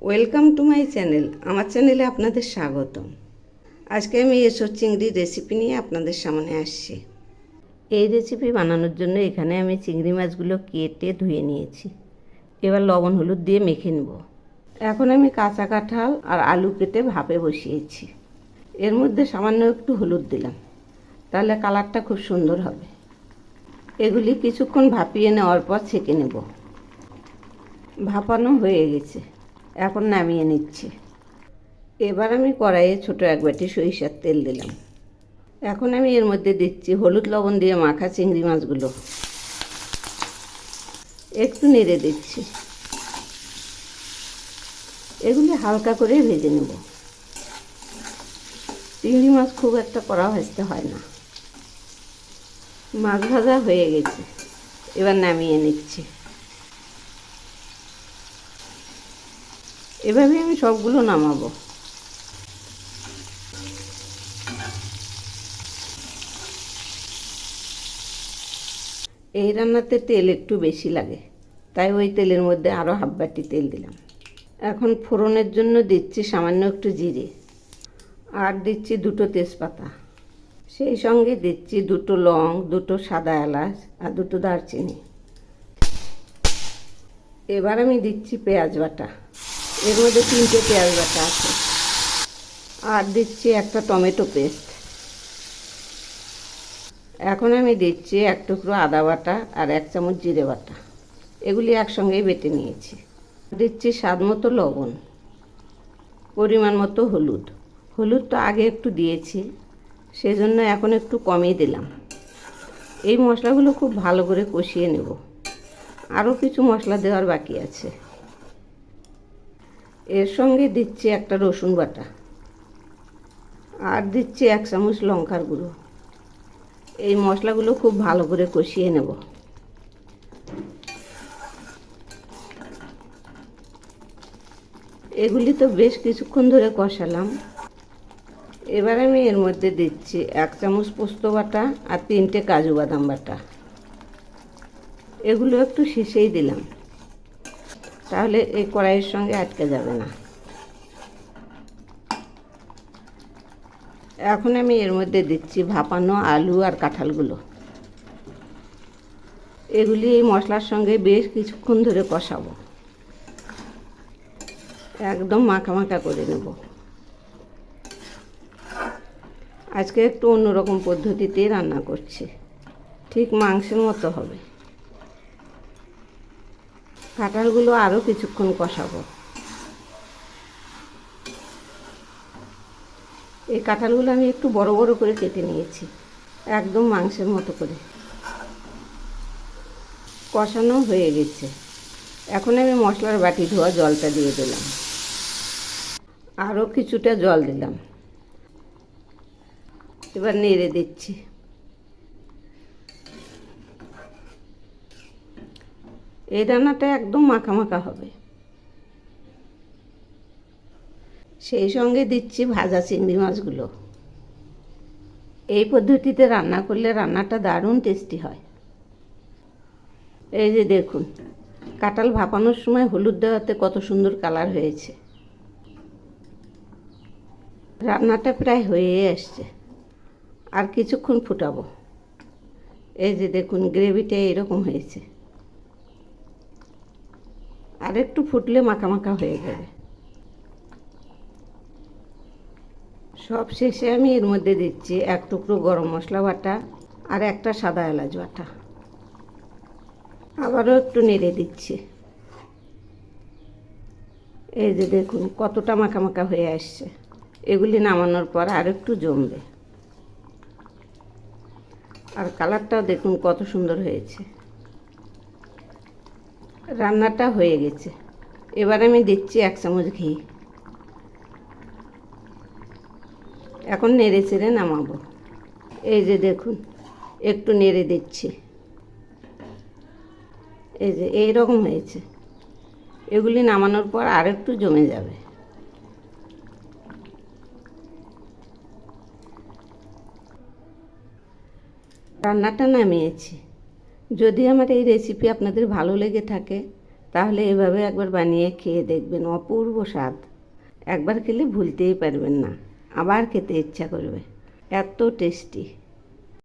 Welcome to my channel. আমার চ্যানেলে আপনাদের স্বাগতম। আজকে আমি এঁচোড় চিংড়ির রেসিপি নিয়ে আপনাদের সামনে আসছি। এই রেসিপি বানানোর জন্য এখানে আমি চিংড়ি মাছগুলো কেটে ধুয়ে নিয়েছি। এবার লবণ হলুদ দিয়ে মেখে নেব। এখন আমি কাঁচা কাঁঠাল আর আলু কেটে ভাপে বসিয়েছি। এর মধ্যে সামান্য একটু হলুদ দিলাম, তাহলে কালারটা খুব সুন্দর হবে। এগুলি কিছুক্ষণ ভাপিয়ে নেওয়ার পর ছেঁকে নেব। ভাপানো হয়ে গেছে, এখন নামিয়ে নিচ্ছি। এবার আমি কড়াইয়ে ছোটো এক বাটি সরিষার তেল দিলাম। এখন আমি এর মধ্যে দিচ্ছি হলুদ লবণ দিয়ে মাখা চিংড়ি মাছগুলো। একটু নেড়ে দিচ্ছি। এগুলি হালকা করে ভেজে নেব। চিংড়ি মাছ খুব একটা কড়া ভাজতে হয় না। মাছ ভাজা হয়ে গেছে, এবার নামিয়ে নিচ্ছি। এভাবে আমি সবগুলো নামাবো। এই রান্নাতে তেল একটু বেশি লাগে, তাই ওই তেলের মধ্যে আরও হাফ বাটি তেল দিলাম। এখন ফোড়নের জন্য দিচ্ছি সামান্য একটু জিরে, আর দিচ্ছি দুটো তেজপাতা, সেই সঙ্গে দিচ্ছি দুটো লং, দুটো সাদা এলাচ আর দুটো দারচিনি। এবার আমি দিচ্ছি পেঁয়াজ বাটা। এর মধ্যে 3টে পেঁয়াজ বাটা আছে। আর দিচ্ছি একটা টমেটো পেস্ট। এখন আমি দিচ্ছি এক টুকরো আদা বাটা আর 1 চামচ জিরে বাটা। এগুলি একসঙ্গেই বেটে নিয়েছি। দিচ্ছি স্বাদ মতো লবণ, পরিমাণ মতো হলুদ। হলুদ তো আগে একটু দিয়েছি, সেজন্য এখন একটু কমই দিলাম। এই মশলাগুলো খুব ভালো করে কষিয়ে নেব। আরও কিছু মশলা দেওয়ার বাকি আছে। এর সঙ্গে দিচ্ছি একটা রসুন বাটা, আর দিচ্ছি 1 চামচ লঙ্কার গুঁড়ো। এই মশলাগুলো খুব ভালো করে কষিয়ে নেব। এগুলি তো বেশ কিছুক্ষণ ধরে কষালাম। এবার আমি এর মধ্যে দিচ্ছি 1 চামচ পোস্ত বাটা আর 3টে কাজু বাদাম বাটা। এগুলো একটু শেষেই দিলাম, তাহলে এই কড়াইয়ের সঙ্গে আটকে যাবে না। এখন আমি এর মধ্যে দিচ্ছি ভাপানো আলু আর কাঁঠালগুলো। এগুলি এই মশলার সঙ্গে বেশ কিছুক্ষণ ধরে কষাবো। একদম মাখা মাখা করে নেব। আজকে একটু অন্যরকম পদ্ধতিতে রান্না করছি, ঠিক মাংসের মতো হবে। কাঁঠালগুলো আরও কিছুক্ষণ কষাবো। এই কাঁঠালগুলো আমি একটু বড় বড় করে কেটে নিয়েছি, একদম মাংসের মতো করে। কষানো হয়ে গেছে। এখন আমি মশলার বাটি ধোয়া জলটা দিয়ে দিলাম। আরও কিছুটা জল দিলাম। এবার নেড়ে দিচ্ছি। এই রান্নাটা একদম মাখা মাখা হবে। সেই সঙ্গে দিচ্ছি ভাজা চিংড়ি মাছগুলো। এই পদ্ধতিতে রান্না করলে রান্নাটা দারুণ টেস্টি হয়। এই যে দেখুন, কাঁঠাল ভাপানোর সময় হলুদ দেওয়াতে কত সুন্দর কালার হয়েছে। রান্নাটা প্রায় হয়ে আসছে, আর কিছুক্ষণ ফুটাবো। এই যে দেখুন, গ্রেভিটা এরকম হয়েছে। আর একটু ফুটলে মাখা মাখা হয়ে যাবে। সব শেষে আমি এর মধ্যে দিচ্ছি 1 টুকরো গরম মশলা বাটা আর একটা সাদা এলাচ বাটা। আবারও একটু নেড়ে দিচ্ছি। এই যে দেখুন কতটা মাখা মাখা হয়ে আসছে। এগুলি নামানোর পর আর একটু জমবে। আর কালারটাও দেখুন কত সুন্দর হয়েছে। রান্নাটা হয়ে গেছে। এবার আমি দিচ্ছি 1 চামচ ঘি। এখন নেড়ে চেড়ে নামাবো। এই যে দেখুন, একটু নেড়ে দিচ্ছি। এই যে এইরকম হয়েছে। এগুলি নামানোর পর আর একটু জমে যাবে। রান্নাটা নামিয়েছি। যদি আমার এই রেসিপি আপনাদের ভালো লেগে থাকে, তাহলে এভাবে একবার বানিয়ে খেয়ে দেখবেন, অপূর্ব স্বাদ। একবার খেলে ভুলতেই পারবেন না, আবার খেতে ইচ্ছা করবে, এত টেস্টি।